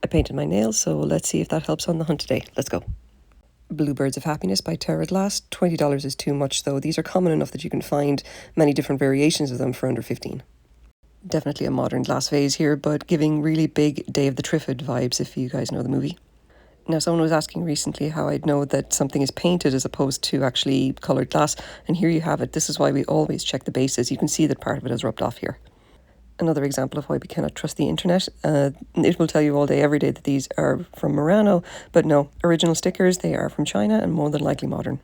I painted my nails, so let's see if that helps on the hunt today. Let's go. Bluebirds of Happiness by Terra Glass. $20 is too much though. These are common enough that you can find many different variations of them for under 15. Definitely a modern glass vase here, but giving really big Day of the Trifid vibes if you guys know the movie. Now, someone was asking recently how I'd know that something is painted as opposed to actually coloured glass, and here you have it. This is why we always check the bases. You can see that part of it has rubbed off here. Another example of why we cannot trust the internet. It will tell you all day, every day that these are from Murano, but no, original stickers, they are from China and more than likely modern.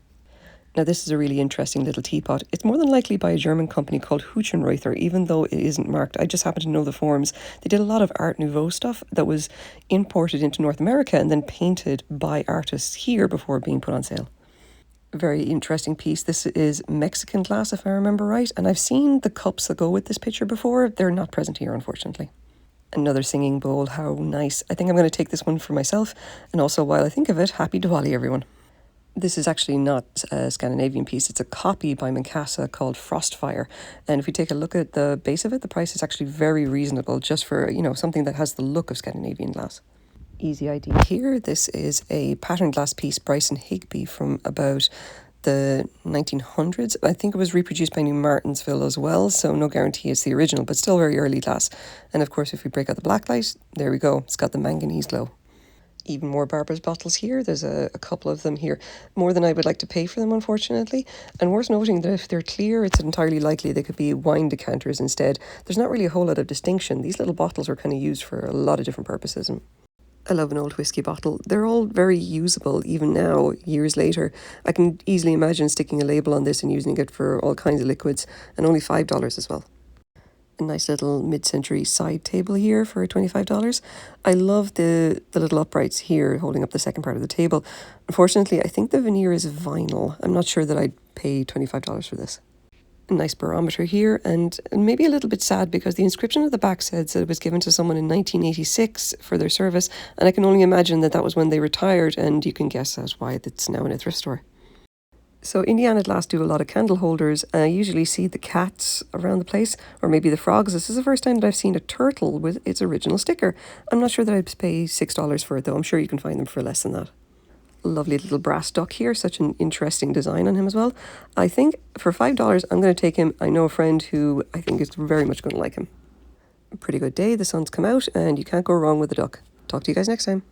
Now, this is a really interesting little teapot. It's more than likely by a German company called Huchenreuther, even though it isn't marked. I just happen to know the forms. They did a lot of Art Nouveau stuff that was imported into North America and then painted by artists here before being put on sale. A very interesting piece. This is Mexican glass, if I remember right, and I've seen the cups that go with this picture before. They're not present here, unfortunately. Another singing bowl, how nice. I think I'm going to take this one for myself, and also while I think of it, happy Diwali, everyone. This is actually not a Scandinavian piece, it's a copy by Minkasa called Frostfire, and if we take a look at the base of it, the price is actually very reasonable just for, something that has the look of Scandinavian glass. Easy ID here. This is a pattern glass piece, Bryson Higby, from about the 1900s. I think it was reproduced by New Martinsville as well, so no guarantee it's the original, but still very early glass. And of course, if we break out the black light, there we go. It's got the manganese glow. Even more Barbara's bottles here. There's a couple of them here. More than I would like to pay for them, unfortunately. And worth noting that if they're clear, it's entirely likely they could be wine decanters instead. There's not really a whole lot of distinction. These little bottles are kind of used for a lot of different purposes. I love an old whiskey bottle. They're all very usable, even now, years later. I can easily imagine sticking a label on this and using it for all kinds of liquids, and only $5 as well. A nice little mid-century side table here for $25. I love the little uprights here holding up the second part of the table. Unfortunately, I think the veneer is vinyl. I'm not sure that I'd pay $25 for this. A nice barometer here, and maybe a little bit sad because the inscription at the back says that it was given to someone in 1986 for their service, and I can only imagine that that was when they retired, and you can guess that's why it's now in a thrift store. So Indiana Glass do a lot of candle holders. I usually see the cats around the place, or maybe the frogs. This is the first time that I've seen a turtle with its original sticker. I'm not sure that I'd pay $6 for it, though. I'm sure you can find them for less than that. Lovely little brass duck here, such an interesting design on him as well. I think for $5 I'm going to take him. I know a friend who I think is very much going to like him. A pretty good day, the sun's come out and you can't go wrong with a duck. Talk to you guys next time.